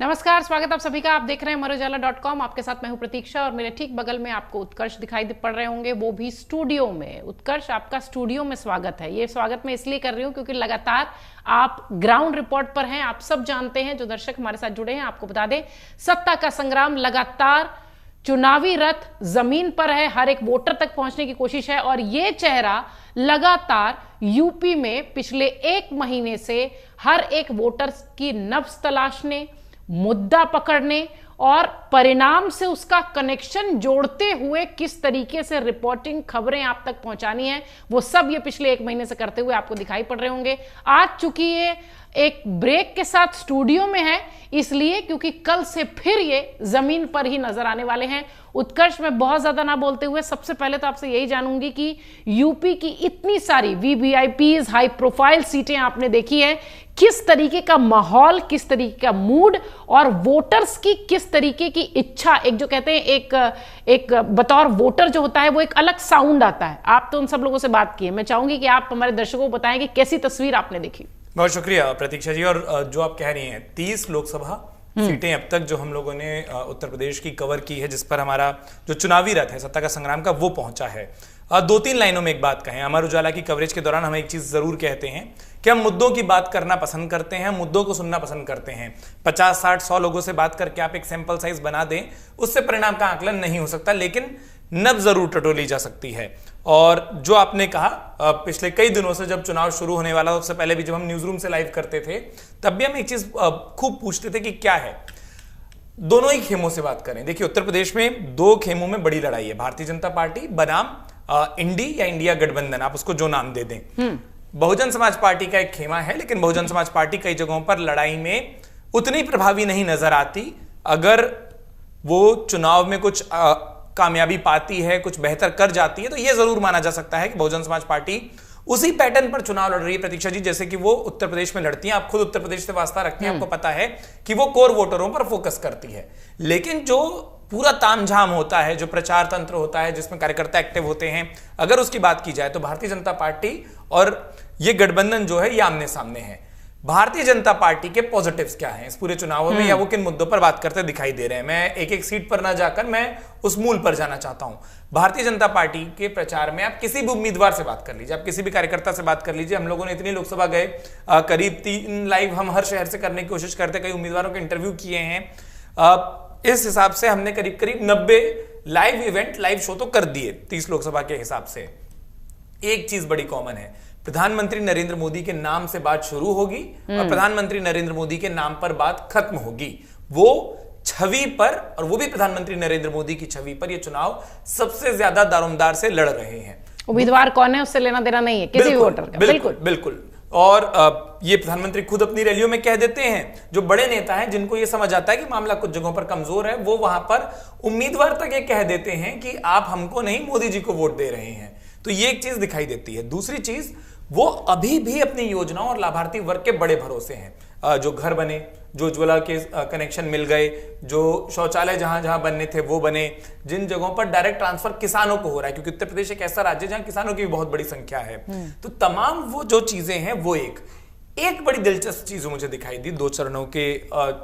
नमस्कार, स्वागत आप सभी का। आप देख रहे हैं अमरुजाला.com। आपके साथ मैं हूं प्रतीक्षा और मेरे ठीक बगल में आपको उत्कर्ष दिखाई पड़ रहे होंगे, वो भी स्टूडियो में। उत्कर्ष, आपका स्टूडियो में स्वागत है। ये स्वागत मैं इसलिए कर रही हूं क्योंकि लगातार आप ग्राउंड रिपोर्ट पर हैं। आप सब जानते हैं, जो दर्शक हमारे साथ जुड़े हैं, आपको बता दें, सत्ता का संग्राम लगातार, चुनावी रथ जमीन पर है, हर एक वोटर तक पहुंचने की कोशिश है। और ये चेहरा लगातार यूपी में पिछले एक महीने से हर एक वोटर की नब्ज तलाशने, मुद्दा पकड़ने और परिणाम से उसका कनेक्शन जोड़ते हुए किस तरीके से रिपोर्टिंग, खबरें आप तक पहुंचानी है, वो सब ये पिछले एक महीने से करते हुए आपको दिखाई पड़ रहे होंगे। आज चूंकि ये एक ब्रेक के साथ स्टूडियो में है, इसलिए क्योंकि कल से फिर ये जमीन पर ही नजर आने वाले हैं। उत्कर्ष, मैं बहुत ज्यादा ना बोलते हुए सबसे पहले तो आपसे यही जानूंगी कि यूपी की इतनी सारी वीवीआईपीज, हाई प्रोफाइल सीटें आपने देखी है, किस तरीके का माहौल, किस तरीके का मूड और वोटर्स की किस तरीके की इच्छा, एक जो कहते हैं एक बतौर वोटर जो होता है वो एक अलग साउंड आता है। आप तो उन सब लोगों से बात की है, मैं चाहूंगी कि आप हमारे दर्शकों को बताएं कि कैसी तस्वीर आपने देखी। बहुत शुक्रिया प्रतीक्षा जी। और जो आप कह रही हैं, 30 लोकसभा सीटें अब तक जो हम लोगों ने उत्तर प्रदेश की कवर की है, जिस पर हमारा जो चुनावी रथ है सत्ता का संग्राम का, वो पहुंचा है। 2-3 लाइनों में एक बात कहें, अमर उजाला की कवरेज के दौरान हम एक चीज जरूर कहते हैं कि हम मुद्दों की बात करना पसंद करते हैं, मुद्दों को सुनना पसंद करते हैं। 50, 60, 100 लोगों से बात करके आप एक सैंपल साइज बना दें, उससे परिणाम का आकलन नहीं हो सकता, लेकिन नब जरूर टटोली जा सकती है। और जो आपने कहा, पिछले कई दिनों से जब चुनाव शुरू होने वाला, उससे पहले भी जब हम न्यूज रूम से लाइव करते थे, तब भी हम एक चीज खूब पूछते थे कि क्या है, दोनों ही खेमों से बात करें। देखिए, उत्तर प्रदेश में 2 खेमों में बड़ी लड़ाई है। भारतीय जनता पार्टी बनाम इंडी या इंडिया गठबंधन, आप उसको जो नाम दे दें। बहुजन समाज पार्टी का एक खेमा है, लेकिन बहुजन समाज पार्टी कई जगहों पर लड़ाई में उतनी प्रभावी नहीं नजर आती। अगर वो चुनाव में कुछ कामयाबी पाती है, कुछ बेहतर कर जाती है, तो यह जरूर माना जा सकता है कि बहुजन समाज पार्टी उसी पैटर्न पर चुनाव लड़ रही है, प्रतीक्षा जी, जैसे कि वो उत्तर प्रदेश में लड़ती हैं। आप खुद उत्तर प्रदेश से वास्ता रखती हैं, आपको पता है कि वो कोर वोटरों पर फोकस करती है। लेकिन जो पूरा तामझाम होता है, जो प्रचार तंत्र होता है, जिसमें कार्यकर्ता एक्टिव होते हैं, अगर उसकी बात की जाए तो भारतीय जनता पार्टी और ये गठबंधन जो है, ये आमने सामने है। भारतीय जनता पार्टी के पॉजिटिव्स क्या हैं इस पूरे चुनाव में, या वो किन मुद्दों पर बात करते दिखाई दे रहे हैं। मैं एक एक सीट पर ना जाकर मैं उस मूल पर जाना चाहता हूं। भारतीय जनता पार्टी के प्रचार में आप किसी भी उम्मीदवार से बात कर लीजिए, आप किसी भी कार्यकर्ता से बात कर लीजिए। हम लोगों ने इतनी लोकसभा गए, करीब 3 लाइव हम हर शहर से करने की कोशिश करते, कई उम्मीदवारों के इंटरव्यू किए हैं। इस हिसाब से हमने करीब करीब 90 लाइव इवेंट, लाइव शो तो कर दिए 30 लोकसभा के हिसाब से। एक चीज बड़ी कॉमन है, प्रधानमंत्री नरेंद्र मोदी के नाम से बात शुरू होगी और प्रधानमंत्री नरेंद्र मोदी के नाम पर बात खत्म होगी। वो छवि पर, और वो भी प्रधानमंत्री नरेंद्र मोदी की छवि पर, ये चुनाव सबसे ज्यादा दारोमदार से लड़ रहे हैं। उम्मीदवार कौन है उससे लेना देना नहीं है किसी भी वोटर का। बिल्कुल बिल्कुल। और ये प्रधानमंत्री खुद अपनी रैलियों में कह देते हैं। जो बड़े नेता हैं, जिनको ये समझ आता है कि मामला कुछ जगहों पर कमजोर है, वो वहां पर उम्मीदवार तक ये कह देते हैं कि आप हमको नहीं, मोदी जी को वोट दे रहे हैं। तो ये एक चीज दिखाई देती है। दूसरी चीज, वो अभी भी अपनी योजनाओं और लाभार्थी वर्ग के बड़े भरोसे हैं। जो घर बने, जो उज्ज्वला के कनेक्शन मिल गए, जो शौचालय जहां जहां बनने थे वो बने, जिन जगहों पर डायरेक्ट ट्रांसफर किसानों को हो रहा है, क्योंकि उत्तर प्रदेश एक ऐसा राज्य जहां किसानों की भी बहुत बड़ी संख्या है। तो तमाम वो जो चीजें हैं, वो एक बड़ी दिलचस्प चीज मुझे दिखाई दी। 2 चरणों के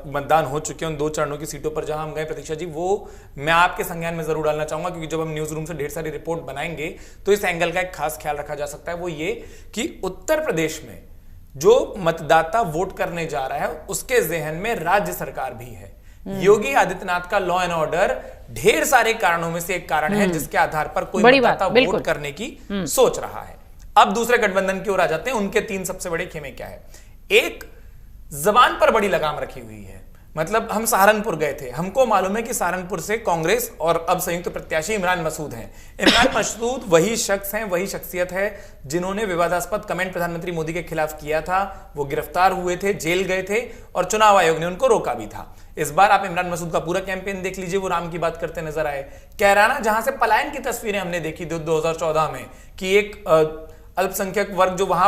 मतदान हो चुके हैं। उन 2 चरणों की सीटों पर जहां हम गए, प्रतीक्षा जी, वो मैं आपके संज्ञान में जरूर डालना चाहूंगा, क्योंकि जब हम न्यूज रूम से ढेर सारी रिपोर्ट बनाएंगे तो इस एंगल का एक खास ख्याल रखा जा सकता है। वो ये कि उत्तर प्रदेश में जो मतदाता वोट करने जा रहा है, उसके जहन में राज्य सरकार भी है। योगी आदित्यनाथ का लॉ एंड ऑर्डर ढेर सारे कारणों में से एक कारण है, जिसके आधार पर कोई मतदाता वोट करने की सोच रहा है। अब दूसरे गठबंधन की ओर आ जाते हैं। उनके 3 सबसे बड़े खेमे क्या है। एक, जबान पर बड़ी लगाम रखी हुई है। मतलब हम सहारनपुर गए थे, हमको मालूम है कि सहारनपुर से कांग्रेस और अब संयुक्त प्रत्याशी इमरान मसूद हैं। इमरान मसूद वही शख्स हैं, वही शख्सियत है जिन्होंने विवादास्पद कमेंट प्रधानमंत्री मोदी के खिलाफ किया था। वो गिरफ्तार हुए थे, जेल गए थे और चुनाव आयोग ने उनको रोका भी था। इस बार आप इमरान मसूद का पूरा कैंपेन देख लीजिए, वो राम की बात करते नजर आए। कैराना, जहां से पलायन की तस्वीरें हमने देखी 2014 में, कि एक अल्पसंख्यक वर्ग जो वहां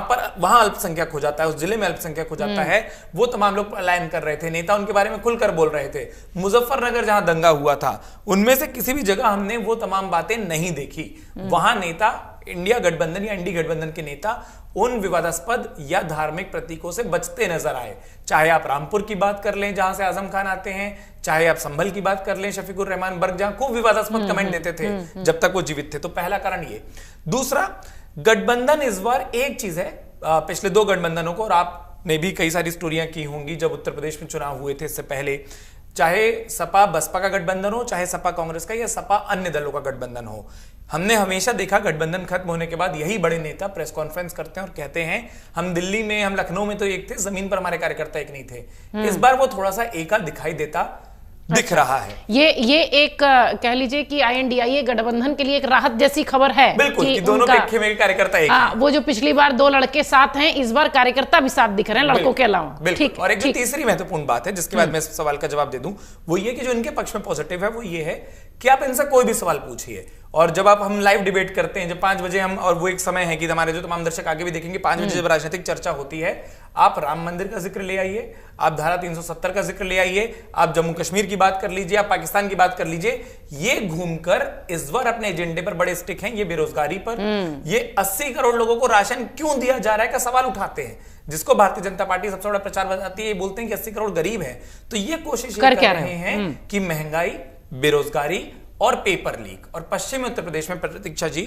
अल्पसंख्यक हो जाता है, उस जिले में अल्पसंख्यक हो जाता है, वो तमाम लोग पलायन कर रहे थे। नेता उनके बारे में खुलकर बोल रहे थे। मुजफ्फरनगर जहां दंगा हुआ था, उनमें से किसी भी जगह हमने वो तमाम बातें नहीं देखी। वहां नेता इंडिया गठबंधन या इंडी गठबंधन के नेता उन विवादास्पद या धार्मिक प्रतीकों से बचते नजर आए। चाहे आप रामपुर की बात कर लें जहां से आजम खान आते हैं, चाहे आप संभल की बात कर लें, शफीकुर रहमान बर्ग जहां खूब विवादास्पद कमेंट देते थे जब तक वो जीवित थे। तो पहला कारण ये। दूसरा, गठबंधन इस बार एक चीज है, पिछले 2 गठबंधनों को, और आपने भी कई सारी स्टोरियां की होंगी जब उत्तर प्रदेश में चुनाव हुए थे इससे पहले, चाहे सपा बसपा का गठबंधन हो, चाहे सपा कांग्रेस का या सपा अन्य दलों का गठबंधन हो, हमने हमेशा देखा गठबंधन खत्म होने के बाद यही बड़े नेता प्रेस कॉन्फ्रेंस करते हैं और कहते हैं हम दिल्ली में, हम लखनऊ में तो एक थे, जमीन पर हमारे कार्यकर्ता एक नहीं थे। इस बार वो थोड़ा सा एका दिखाई देता दिख रहा है। ये एक कह लीजिए कि INDIA गठबंधन के लिए एक राहत जैसी खबर है। बिल्कुल कि दोनों खेमे के कार्यकर्ता एक हैं। वो जो पिछली बार 2 लड़के साथ हैं, इस बार कार्यकर्ता भी साथ दिख रहे हैं लड़कों के अलावा। ठीक। और एक जो तीसरी महत्वपूर्ण बात है जिसके बाद मैं इस सवाल का जवाब दे दूं, वो ये कि जो इनके पक्ष में पॉजिटिव है वो ये है कि आप इनसे कोई भी सवाल पूछिए, और जब आप हम लाइव डिबेट करते हैं, जब 5 बजे हम, और वो एक समय है कि हमारे जो तमाम दर्शक आगे भी देखेंगे, 5 बजे जब राजनीतिक चर्चा होती है, आप राम मंदिर का जिक्र ले आइए, आप धारा 370 का जिक्र ले आइए, आप जम्मू कश्मीर की बात कर लीजिए, आप पाकिस्तान की बात कर लीजिए, ये घूमकर इस बार अपने एजेंडे पर बड़े स्टिक हैं, ये बेरोजगारी पर, ये 80 करोड़ लोगों को राशन क्यों दिया जा रहा है का सवाल उठाते हैं, जिसको भारतीय जनता पार्टी सबसे बड़ा प्रचार बताती है। ये बोलते हैं कि 80 करोड़ गरीब है, तो ये कोशिश कर रहे हैं कि महंगाई, बेरोजगारी और पेपर लीक। और पश्चिमी उत्तर प्रदेश में प्रतीक्षा जी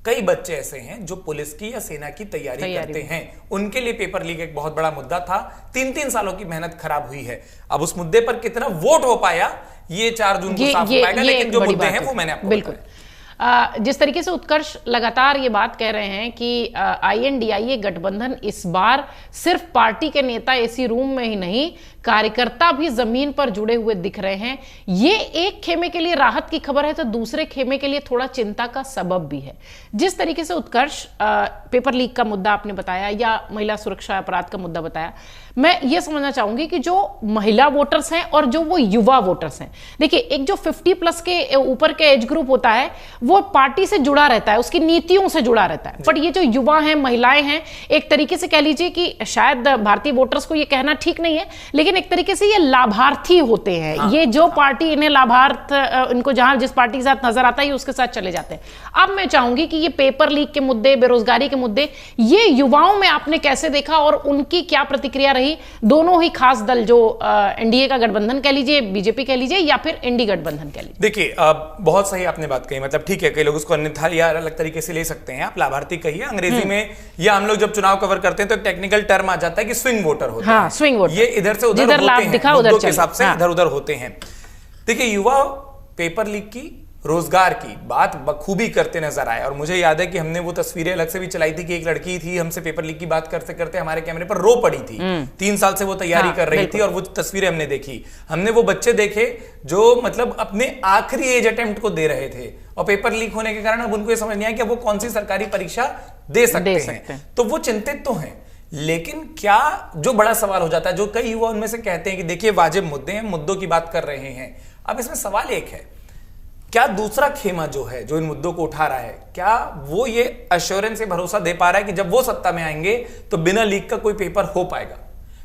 कई बच्चे ऐसे हैं जो पुलिस की या सेना की तैयारी करते हैं, उनके लिए पेपर लीक एक बहुत बड़ा मुद्दा था। 3-3 सालों की मेहनत खराब हुई है। अब उस मुद्दे पर कितना वोट हो पाया ये 4 जून को साफ हो पाएगा, लेकिन जो मुद्दे हैं वो मैंने आपको बिल्कुल जिस तरीके से उत्कर्ष लगातार ये बात कह रहे हैं कि INDIA गठबंधन इस बार सिर्फ पार्टी के नेता एसी रूम में ही नहीं, कार्यकर्ता भी जमीन पर जुड़े हुए दिख रहे हैं। ये एक खेमे के लिए राहत की खबर है तो दूसरे खेमे के लिए थोड़ा चिंता का सबब भी है। जिस तरीके से उत्कर्ष पेपर लीक का मुद्दा आपने बताया या महिला सुरक्षा अपराध का मुद्दा बताया, मैं ये समझना चाहूंगी कि जो महिला वोटर्स हैं और जो वो युवा वोटर्स हैं, देखिए एक जो 50+ के ऊपर के एज ग्रुप होता है वो पार्टी से जुड़ा रहता है, उसकी नीतियों से जुड़ा रहता है, बट ये जो युवा हैं, महिलाएं हैं, एक तरीके से कह लीजिए कि शायद भारतीय वोटर्स को ये कहना ठीक नहीं है, लेकिन एक तरीके से ये लाभार्थी होते हैं। हाँ, ये जो पार्टी इन्हें लाभार्थ, इनको जहां जिस पार्टी के साथ नजर आता है ये उसके साथ चले जाते हैं। अब मैं चाहूंगी कि ये पेपर लीक के मुद्दे, बेरोजगारी के मुद्दे, ये युवाओं में आपने कैसे देखा और उनकी क्या प्रतिक्रिया रही? दोनों ही खास दल जो NDA का गठबंधन कह लीजिए, बीजेपी कह लीजिए या फिर इंडी गठबंधन कह लीजिए। देखिए बहुत सही आपने बात कही, मतलब ठीक है कई लोग उसको अन्यथा या अलग तरीके से ले सकते हैं। आप लाभार्थी कहिए अंग्रेजी में, या हम लोग जब चुनाव कवर करते हैं तो एक टेक्निकल टर्म आ जाता है कि स्विंग वोटर होते हैं। स्विंग वोटर, ये इधर से उधर होते हैं, मुद्दों के हिसाब से इधर उधर होते हैं। देखिए युवा पेपर लीक की, रोजगार की बात बखूबी करते नजर आए, और मुझे याद है कि हमने वो तस्वीरें अलग से भी चलाई थी कि एक लड़की थी हमसे पेपर लीक की बात करते करते हमारे कैमरे पर रो पड़ी थी। 3 साल से वो तैयारी कर रही थी और वो तस्वीरें हमने देखी। हमने वो बच्चे देखे जो मतलब अपने आखिरी एज अटेम्प्ट को दे रहे थे और पेपर लीक होने के कारण अब उनको ये समझ नहीं आया कि वो कौन सी सरकारी परीक्षा दे सकते हैं। तो वो चिंतित तो हैं, लेकिन क्या जो बड़ा सवाल हो जाता है, जो कई युवा उनमें से कहते हैं कि देखिए वाजिब मुद्दे हैं, मुद्दों की बात कर रहे हैं। अब इसमें सवाल एक है, क्या दूसरा खेमा जो है जो इन मुद्दों को उठा रहा है, क्या वो ये एश्योरेंस से भरोसा दे पा रहा है कि जब वो सत्ता में आएंगे तो बिना लीक का कोई पेपर हो पाएगा?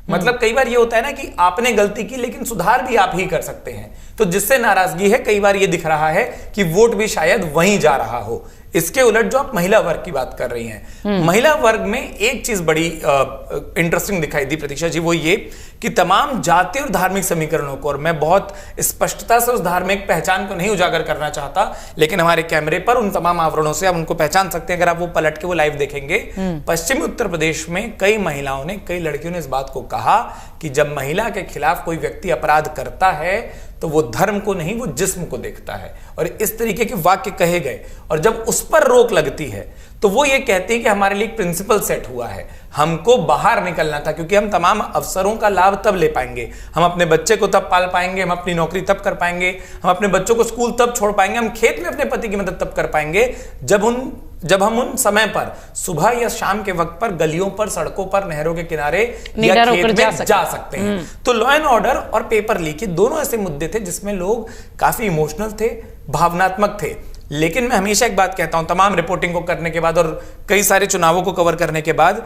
मतलब कई बार ये होता है ना कि आपने गलती की लेकिन सुधार भी आप ही कर सकते हैं, तो जिससे नाराजगी है कई बार ये दिख रहा है कि वोट भी शायद वहीं जा रहा हो। इसके उलट जो आप महिला वर्ग की बात कर रही हैं, महिला वर्ग में एक चीज बड़ी इंटरेस्टिंग दिखाई दी प्रतीक्षा जी, वो ये कि तमाम जातीय और धार्मिक समीकरणों को, और मैं बहुत स्पष्टता से उस धार्मिक पहचान को नहीं उजागर करना चाहता, लेकिन हमारे कैमरे पर उन तमाम आवरणों से आप उनको पहचान सकते हैं अगर आप वो पलट के वो लाइव देखेंगे। पश्चिमी उत्तर प्रदेश में कई महिलाओं ने, कई लड़कियों ने इस बात को कहा कि जब महिला के खिलाफ कोई व्यक्ति अपराध करता है तो वो धर्म को नहीं, वो जिस्म को देखता है, और इस तरीके के वाक्य कहे गए। और जब उस पर रोक लगती है तो वो ये कहते हैं कि हमारे लिए एक प्रिंसिपल सेट हुआ है, हमको बाहर निकलना था, क्योंकि हम तमाम अवसरों का लाभ तब ले पाएंगे, हम अपने बच्चे को तब पाल पाएंगे, हम अपनी नौकरी तब कर पाएंगे, हम अपने बच्चों को स्कूल तब छोड़ पाएंगे, हम खेत में अपने पति की मदद तब कर पाएंगे जब हम उन समय पर सुबह या शाम के वक्त पर गलियों पर, सड़कों पर, नहरों के किनारे या खेत में जा सकते हैं। तो लॉ एंड ऑर्डर और पेपर लीक ये दोनों ऐसे मुद्दे थे जिसमें लोग काफी इमोशनल थे, भावनात्मक थे। लेकिन मैं हमेशा एक बात कहता हूं, तमाम रिपोर्टिंग को करने के बाद और कई सारे चुनावों को कवर करने के बाद,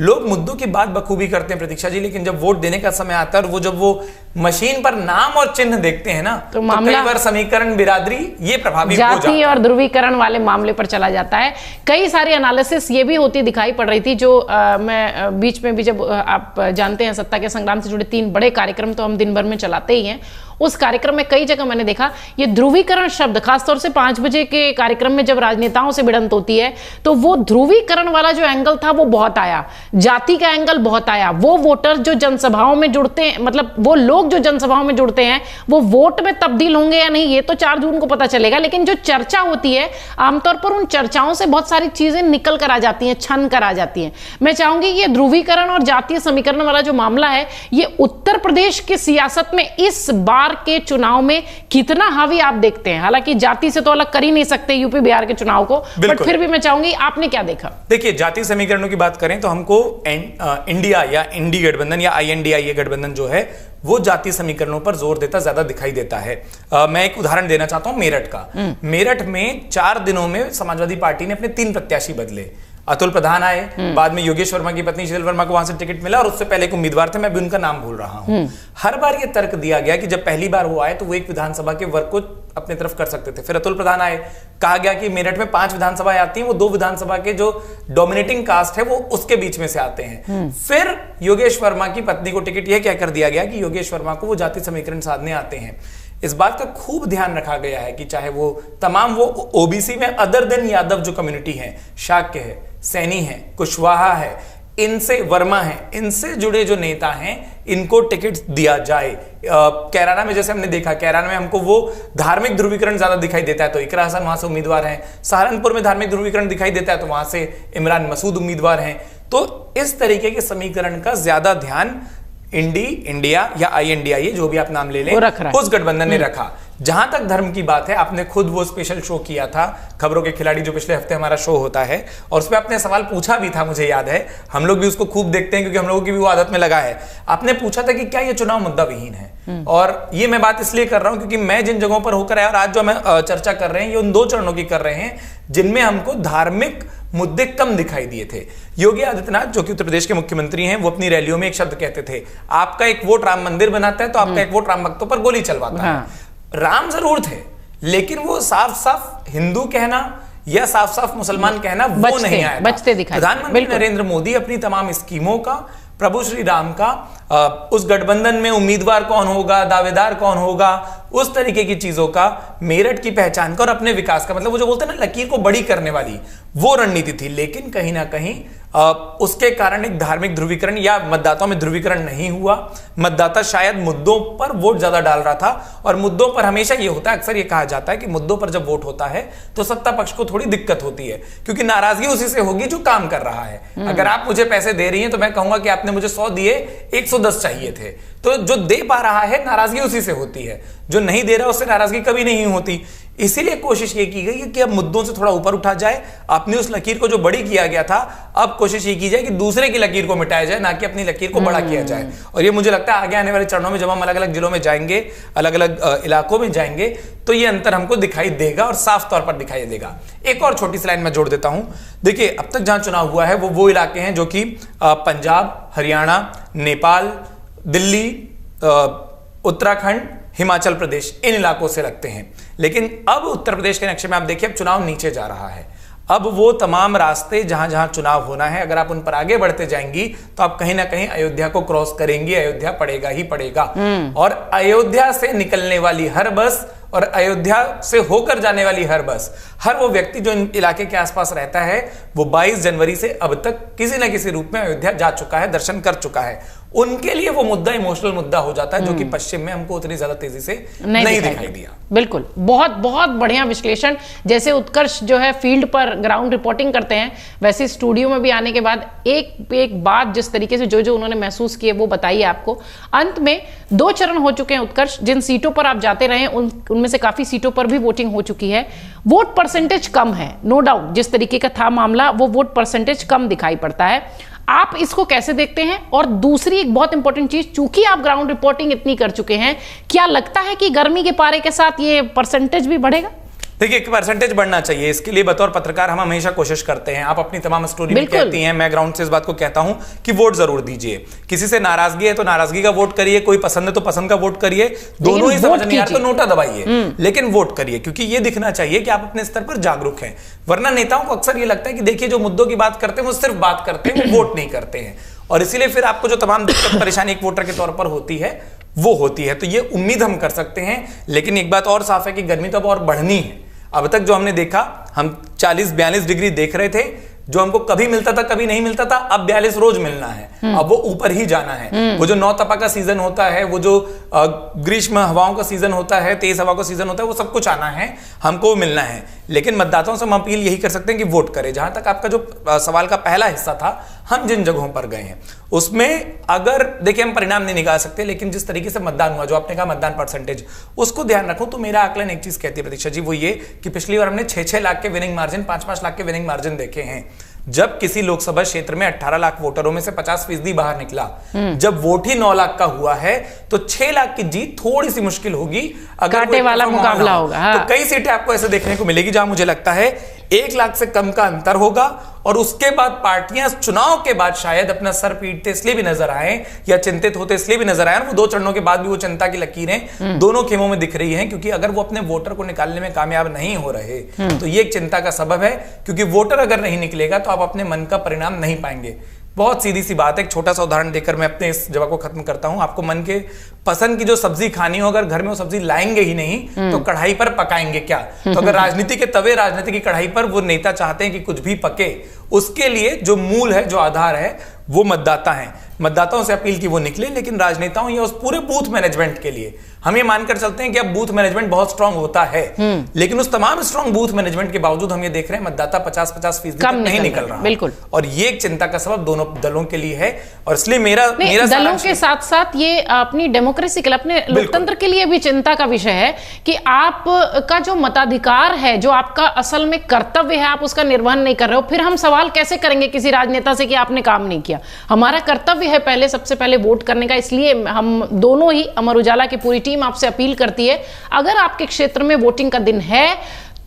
लोग मुद्दों की बात बखूबी करते हैं प्रतीक्षा जी, लेकिन जब वोट देने का समय आता है और वो जब वो मशीन पर नाम और चिन्ह देखते हैं ना, तो मामला कई बार समीकरण, बिरादरी ये प्रभावी हो जाता है, जाति और ध्रुवीकरण वाले मामले पर चला जाता है। कई सारी एनालिसिस ये भी होती दिखाई पड़ रही थी, जो मैं बीच में भी, जब आप जानते हैं सत्ता के संग्राम से जुड़े 3 बड़े कार्यक्रम तो हम दिन भर में चलाते ही हैं, उस कार्यक्रम में कई जगह मैंने देखा ये ध्रुवीकरण शब्द, खासतौर से 5 बजे के कार्यक्रम में जब राजनेताओं से भिड़ंत होती है तो वो ध्रुवीकरण वाला जो एंगल था वो बहुत आया, जाति का एंगल बहुत आया। वो वोटर जो जनसभाओं में जुड़ते हैं, मतलब वो लोग जो जनसभाओं में जुड़ते हैं, वो वोट में तब्दील होंगे या नहीं ये तो 4 जून को पता चलेगा, लेकिन जो चर्चा होती है आमतौर पर उन चर्चाओं से बहुत सारी चीजें निकल कर आ जाती हैं, छन कर आ जाती हैं। मैं चाहूंगी ये ध्रुवीकरण और जातीय समीकरण वाला जो मामला है, ये उत्तर प्रदेश की सियासत में इस बार के चुनाव में कितना हावी आप देखते हैं? हालांकि जाति से तो अलग कर ही नहीं सकते यूपी बिहार के चुनाव को, बट फिर भी मैं चाहूंगी आपने क्या देखा? देखिए, जातीय समीकरणों की बात करें तो हमको इंडिया या इंडी गठबंधन या INDIA गठबंधन जो है वो जातीय समीकरणों पर जोर देता ज्यादा दिखाई देता है। मैं एक उदाहरण देना चाहता हूं मेरठ का। मेरठ में 4 दिनों में समाजवादी पार्टी ने अपने 3 प्रत्याशी बदले। अतुल प्रधान आए, बाद में योगेश वर्मा की पत्नी शीतल वर्मा को वहां से टिकट मिला, और उससे पहले एक उम्मीदवार थे, मैं भी उनका नाम भूल रहा हूं। हर बार ये तर्क दिया गया कि जब पहली बार वो आए तो वो एक विधानसभा के वर्ग को अपने तरफ कर सकते थे। फिर अतुल प्रधान आए, कहा गया कि मेरठ में 5 विधानसभाएं आती हैं, वो 2 विधानसभा के जो डोमिनेटिंग कास्ट है वो उसके बीच में से आते हैं। फिर योगेश वर्मा की पत्नी को टिकट यह कहकर दिया गया कि योगेश वर्मा को वो जाति समीकरण साधने आते हैं। इस बात का खूब ध्यान रखा गया है कि चाहे वो तमाम वो ओबीसी में अदर देन यादव जो कम्युनिटी है, शाक्य है, सैनी है, कुशवाहा है, इनसे, वर्मा है, इनसे जुड़े जो नेता हैं इनको टिकट दिया जाए। कैराना में जैसे हमने देखा, कैराना में हमको वो धार्मिक ध्रुवीकरण ज्यादा दिखाई देता है तो इकरा हसन वहां से उम्मीदवार हैं। सहारनपुर में धार्मिक ध्रुवीकरण दिखाई देता है तो वहां से इमरान मसूद उम्मीदवार हैं। तो इस तरीके के समीकरण का ज्यादा ध्यान इंडिया या INDIA जो भी आप नाम ले लें उस गठबंधन ने रखा। जहां तक धर्म की बात है, आपने खुद वो स्पेशल शो किया था खबरों के खिलाड़ी, जो पिछले हफ्ते हमारा शो होता है, और उसमें आपने सवाल पूछा भी था, मुझे याद है। हम लोग भी उसको खूब देखते हैं क्योंकि हम लोगों की भी वो आदत में लगा है। आपने पूछा था कि क्या ये चुनाव मुद्दा विहीन है, और ये मैं बात इसलिए कर रहा हूं क्योंकि मैं जिन जगहों पर होकर आया और आज जो हम चर्चा कर रहे हैं ये उन 2 चरणों की कर रहे हैं जिनमें हमको धार्मिक मुद्दे कम दिखाई दिए थे। योगी आदित्यनाथ जो कि उत्तर प्रदेश के मुख्यमंत्री हैं, वो अपनी रैलियों में एक शब्द कहते थे, आपका एक वोट राम मंदिर बनाता है तो आपका एक वोट राम भक्तों पर गोली चलवाता है। राम जरूर थे, लेकिन वो साफ साफ हिंदू कहना या साफ साफ मुसलमान कहना वो नहीं आया। प्रधानमंत्री नरेंद्र मोदी अपनी तमाम स्कीमों का, प्रभु श्री राम का, उस गठबंधन में उम्मीदवार कौन होगा, दावेदार कौन होगा, उस तरीके की चीजों का, मेरठ की पहचान का और अपने विकास का, मतलब वो जो बोलते हैं ना लकीर को बड़ी करने वाली, वो रणनीति थी। लेकिन कहीं ना कहीं उसके कारण एक धार्मिक ध्रुवीकरण या मतदाताओं में ध्रुवीकरण नहीं हुआ। मतदाता शायद मुद्दों पर वोट ज्यादा डाल रहा था, और मुद्दों पर हमेशा ये होता है, अक्सर ये कहा जाता है कि मुद्दों पर जब वोट होता है तो सत्ता पक्ष को थोड़ी दिक्कत होती है, क्योंकि नाराजगी उसी से होगी जो काम कर रहा है। अगर आप मुझे पैसे दे रही हैं तो मैं कहूंगा कि आपने मुझे 100 दिए, 110 चाहिए थे, तो जो दे पा रहा है नाराजगी उसी से होती है, जो नहीं दे रहा उससे नाराजगी कभी नहीं होती। इसीलिए कोशिश ये की गई है कि अब मुद्दों से थोड़ा ऊपर उठा जाए। अपनी उस लकीर को जो बड़ी किया गया था, अब कोशिश ये की जाए कि दूसरे की लकीर को मिटाया जाए, ना कि अपनी लकीर को बड़ा किया जाए। और ये मुझे लगता है आगे आने वाले चरणों में जब हम अलग अलग जिलों में जाएंगे, अलग अलग इलाकों में जाएंगे, तो ये अंतर हमको दिखाई देगा और साफ तौर पर दिखाई देगा। एक और छोटी सी लाइन में जोड़ देता हूं। देखिए, अब तक जहां चुनाव हुआ है वो इलाके हैं जो कि पंजाब, हरियाणा, नेपाल, दिल्ली, उत्तराखंड, हिमाचल प्रदेश, इन इलाकों से लगते हैं। लेकिन अब उत्तर प्रदेश के नक्शे में आप देखिए, अब चुनाव नीचे जा रहा है। अब वो तमाम रास्ते जहां जहां चुनाव होना है, अगर आप उन पर आगे बढ़ते जाएंगी तो आप कहीं ना कहीं अयोध्या को क्रॉस करेंगी। अयोध्या पड़ेगा ही पड़ेगा, और अयोध्या से निकलने वाली हर बस और अयोध्या से होकर जाने वाली हर बस, हर वो व्यक्ति जो इन इलाके के आसपास रहता है, वो 22 जनवरी से अब तक किसी न किसी रूप में अयोध्या जा चुका है, दर्शन कर चुका है। उनके लिए वो मुद्दा इमोशनल मुद्दा हो जाता है, जो कि पश्चिम में हमको उतनी ज्यादा तेजी से नहीं दिखाई दिया। बिल्कुल, बहुत बहुत बढ़िया विश्लेषण। जैसे उत्कर्ष जो है फील्ड पर ग्राउंड रिपोर्टिंग करते हैं, वैसे स्टूडियो में भी आने के बाद एक बात जिस तरीके से जो उन्होंने महसूस किए वो बताइए आपको। अंत में 2 चरण हो चुके हैं उत्कर्ष, जिन सीटों पर आप जाते रहे उनमें से काफी सीटों पर भी वोटिंग हो चुकी है। वोट परसेंटेज कम है, नो डाउट, जिस तरीके का था मामला वो वोट परसेंटेज कम दिखाई पड़ता है। आप इसको कैसे देखते हैं? और दूसरी एक बहुत इंपॉर्टेंट चीज, चूंकि आप ग्राउंड रिपोर्टिंग इतनी कर चुके हैं, क्या लगता है कि गर्मी के पारे के साथ ये परसेंटेज भी बढ़ेगा? देखिए, परसेंटेज बढ़ना चाहिए, इसके लिए बतौर पत्रकार हम हमेशा कोशिश करते हैं। आप अपनी तमाम स्टोरी में कहती हैं, मैं ग्राउंड से इस बात को कहता हूं कि वोट जरूर दीजिए। किसी से नाराजगी है तो नाराजगी का वोट करिए, कोई पसंद है तो पसंद का वोट करिए, दोनों ही समझ नहीं आ रहा तो नोटा दबाइए, लेकिन वोट करिए, क्योंकि ये दिखना चाहिए कि आप अपने स्तर पर जागरूक हैं। वरना नेताओं को अक्सर ये लगता है कि देखिए जो मुद्दों की बात करते हैं वो सिर्फ बात करते हैं, वो वोट नहीं करते हैं, और इसीलिए फिर आपको जो तमाम दिक्कत परेशानी एक वोटर के तौर पर होती है वो होती है। तो ये उम्मीद हम कर सकते हैं, लेकिन एक बात और साफ है कि गर्मी तो अब और बढ़नी है। अब तक जो हमने देखा, हम 40-42 डिग्री देख रहे थे, जो हमको कभी मिलता था कभी नहीं मिलता था, अब 42 रोज मिलना है, अब वो ऊपर ही जाना है। वो जो नौतपा का सीजन होता है, वो जो ग्रीष्म हवाओं का सीजन होता है, तेज हवा का सीजन होता है, वो सब कुछ आना है, हमको मिलना है। लेकिन मतदाताओं से हम अपील यही कर सकते हैं कि वोट करें। जहां तक आपका जो सवाल का पहला हिस्सा था, हम जिन जगहों पर गए हैं उसमें अगर देखिए हम परिणाम नहीं निकाल सकते, लेकिन जिस तरीके से मतदान हुआ, जो आपने कहा मतदान परसेंटेज, उसको ध्यान रखो तो मेरा आकलन एक चीज कहती है प्रतीक्षा जी, वो ये कि पिछली बार हमने 6-6 लाख के विनिंग मार्जिन, 5-5 लाख के विनिंग मार्जिन देखे हैं। जब किसी लोकसभा क्षेत्र में 18 लाख वोटरों में से 50% बाहर निकला, जब वोट ही 9 लाख का हुआ है, तो 6 लाख की जीत थोड़ी सी मुश्किल होगी, अगर कांटे वाला मुकाबला होगा। हाँ। तो कई सीटें आपको ऐसे देखने को मिलेगी जहां मुझे लगता है 1 लाख से कम का अंतर होगा, और उसके बाद पार्टियां चुनाव के बाद शायद अपना सर पीटते इसलिए भी नजर आए या चिंतित होते इसलिए भी नजर आए, वो 2 चरणों के बाद भी वो चिंता की लकीरें दोनों खेमों में दिख रही हैं, क्योंकि अगर वो अपने वोटर को निकालने में कामयाब नहीं हो रहे तो ये एक चिंता का सबब है, क्योंकि वोटर अगर नहीं निकलेगा तो आप अपने मन का परिणाम नहीं पाएंगे। बहुत सीधी सी बात है, एक छोटा सा उदाहरण देकर मैं अपने इस जवाब को खत्म करता हूं। आपको मन के पसंद की जो सब्जी खानी हो, अगर घर में वो सब्जी लाएंगे ही नहीं तो कढ़ाई पर पकाएंगे क्या? तो अगर राजनीति के तवे, राजनीति की कढ़ाई पर वो नेता चाहते हैं कि कुछ भी पके, उसके लिए जो मूल है, जो आधार है, वो मतदाता है। मतदाताओं से अपील की वो निकले, लेकिन राजनेताओं या उस पूरे बूथ मैनेजमेंट के लिए हम ये मानकर चलते हैं कि अब बूथ मैनेजमेंट बहुत स्ट्रांग होता है, लेकिन उस तमाम स्ट्रांग बूथ मैनेजमेंट के बावजूद हम ये देख रहे हैं मतदाता 50-50% तक नहीं निकल रहा। बिल्कुल। और ये एक चिंता का सबब दोनों दलों के लिए है, और इसलिए मेरा दलों के साथ साथ ये अपनी डेमोक्रेसी के लिए, अपने लोकतंत्र के लिए भी चिंता का विषय है कि आप का जो मताधिकार है, जो आपका असल में कर्तव्य है, आप उसका निर्वहन नहीं कर रहे हो। फिर हम सवाल कैसे करेंगे किसी राजनेता से कि आपने काम नहीं किया? हमारा कर्तव्य है पहले, सबसे पहले वोट करने का। इसलिए हम दोनों ही, अमर उजाला की पूरी टीम आपसे अपील करती है, अगर आपके क्षेत्र में वोटिंग का दिन है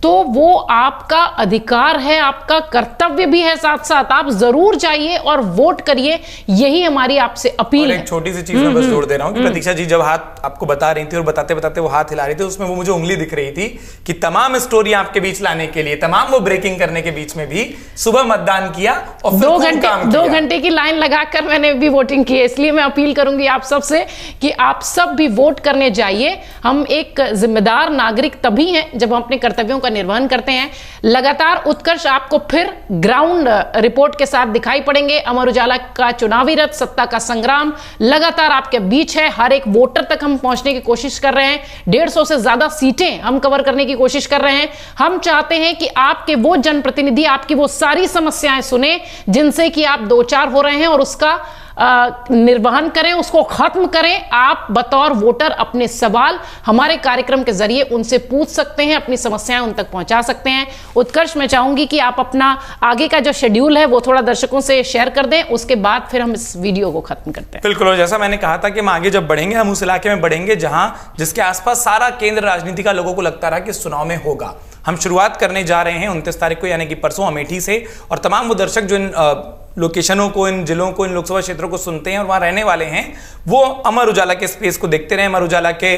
तो वो आपका अधिकार है, आपका कर्तव्य भी है, साथ साथ आप जरूर जाइए और वोट करिए, यही हमारी आपसे अपील है। एक छोटी सी चीज मैं बस जोड़ दे रहा हूं कि प्रतीक्षा जी जब हाथ आपको बता रही थी और बताते बताते वो हाथ हिला रही थी, उसमें वो मुझे उंगली दिख रही थी कि तमाम स्टोरी आपके बीच लाने के लिए, तमाम वो ब्रेकिंग करने के बीच में भी सुबह मतदान किया और 2 घंटे की लाइन लगाकर मैंने भी वोटिंग की है। इसलिए मैं अपील करूंगी आप सबसे कि आप सब भी वोट करने जाइए। हम एक जिम्मेदार नागरिक तभी हैं जब हम अपने कर्तव्यों का निर्वहन करते हैं। लगातार उत्कर्ष आपको फिर ग्राउंड रिपोर्ट के साथ दिखाई पड़ेंगे। अमर उजाला का चुनावी रथ, सत्ता का संग्राम लगातार आपके बीच है। हर एक वोटर तक हम पहुंचने की कोशिश कर रहे हैं। 150 से ज्यादा सीटें हम कवर करने की कोशिश कर रहे हैं। हम चाहते हैं कि आपके वो जनप्रतिनिधि आपकी वो सारी समस्याएं सुने जिनसे कि आप दो चार हो रहे हैं, और उसका निर्वहन करें, उसको खत्म करें। आप बतौर वोटर अपने सवाल हमारे कार्यक्रम के जरिए उनसे पूछ सकते हैं, अपनी समस्याएं उन तक पहुंचा सकते हैं। उत्कर्ष, मैं चाहूंगी कि आप अपना आगे का जो शेड्यूल है वो थोड़ा दर्शकों से शेयर कर दें, उसके बाद फिर हम इस वीडियो को खत्म करते हैं। बिल्कुल, और जैसा मैंने कहा था कि हम आगे जब बढ़ेंगे, हम उस इलाके में बढ़ेंगे जहां जिसके आसपास सारा केंद्र राजनीति का लोगों को लगता रहा कि इस चुनाव में होगा। हम शुरुआत करने जा रहे हैं 29 तारीख को, यानी कि परसों, अमेठी से। और तमाम वो दर्शक जो इन लोकेशनों को, इन जिलों को, इन लोकसभा क्षेत्रों को सुनते हैं और वहां रहने वाले हैं, वो अमर उजाला के स्पेस को देखते रहे, अमर उजाला के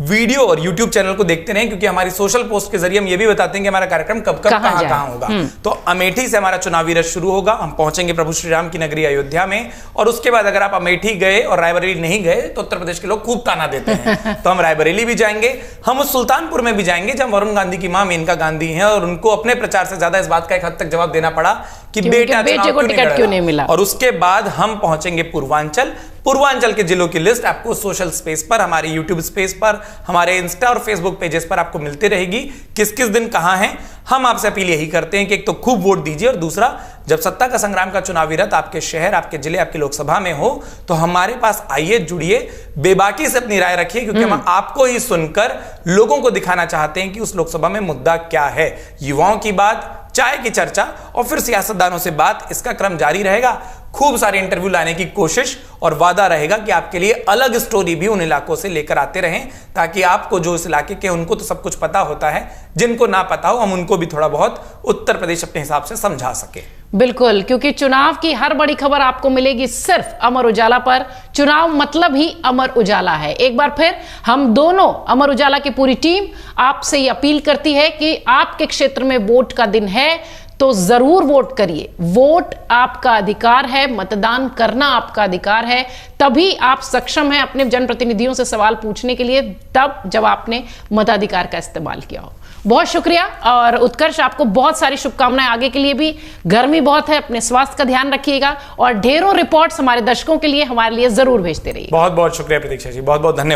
वीडियो और YouTube चैनल को देखते रहें, क्योंकि हमारी सोशल पोस्ट के जरिए हम ये भी बताते हैं कि हमारा कार्यक्रम कब कहां होगा। तो अमेठी से हमारा चुनावी रथ शुरू होगा। हम पहुंचेंगे प्रभु श्री राम की नगरी अयोध्या में, और उसके बाद अगर आप अमेठी गए और रायबरेली नहीं गए तो उत्तर प्रदेश के लोग खूब ताना देते हैं तो हम रायबरेली भी जाएंगे, हम उस सुल्तानपुर में भी जाएंगे जहां वरुण गांधी की मां मेनका गांधी हैं, और उनको अपने प्रचार से ज्यादा इस बात का एक हद तक जवाब देना पड़ा कि बेटे को टिकट क्यों नहीं मिला। और उसके बाद हम पहुंचेंगे पूर्वांचल के जिलों की लिस्ट आपको सोशल स्पेस पर, हमारे यूट्यूब स्पेस पर, हमारे इंस्टा और फेसबुक पेजेस पर आपको मिलती रहेगी किस किस दिन कहां है। हम आपसे अपील यही करते हैं कि एक तो खूब वोट दीजिए, और दूसरा, जब सत्ता का संग्राम का चुनावी रथ आपके शहर, आपके जिले, आपकी लोकसभा में हो तो हमारे पास आइए, जुड़िए, बेबाकी से अपनी राय रखिए, क्योंकि हम आपको ही सुनकर लोगों को दिखाना चाहते हैं कि उस लोकसभा में मुद्दा क्या है। युवाओं की बात, चाय की चर्चा और फिर सियासतदानों से बात, इसका क्रम जारी रहेगा। खूब सारे इंटरव्यू लाने की कोशिश, और वादा रहेगा कि आपके लिए अलग स्टोरी भी उन इलाकों से लेकर आते रहें, ताकि आपको जो इस इलाके के, उनको तो सब कुछ पता होता है, जिनको ना पता हो हम उनको भी थोड़ा बहुत उत्तर प्रदेश अपने हिसाब से समझा सके। बिल्कुल, क्योंकि चुनाव की हर बड़ी खबर आपको मिलेगी सिर्फ अमर उजाला पर। चुनाव मतलब ही अमर उजाला है। एक बार फिर हम दोनों अमर उजाला की पूरी टीम आपसे ये अपील करती है कि आपके क्षेत्र में वोट का दिन है तो जरूर वोट करिए। वोट आपका अधिकार है, मतदान करना आपका अधिकार है। तभी आप सक्षम हैं अपने जनप्रतिनिधियों से सवाल पूछने के लिए, तब जब आपने मताधिकार का इस्तेमाल किया हो। बहुत शुक्रिया, और उत्कर्ष आपको बहुत सारी शुभकामनाएं आगे के लिए भी। गर्मी बहुत है, अपने स्वास्थ्य का ध्यान रखिएगा, और ढेरों रिपोर्ट्स हमारे दर्शकों के लिए, हमारे लिए जरूर भेजते रहिए। बहुत बहुत शुक्रिया प्रतीक्षा जी, बहुत बहुत धन्यवाद।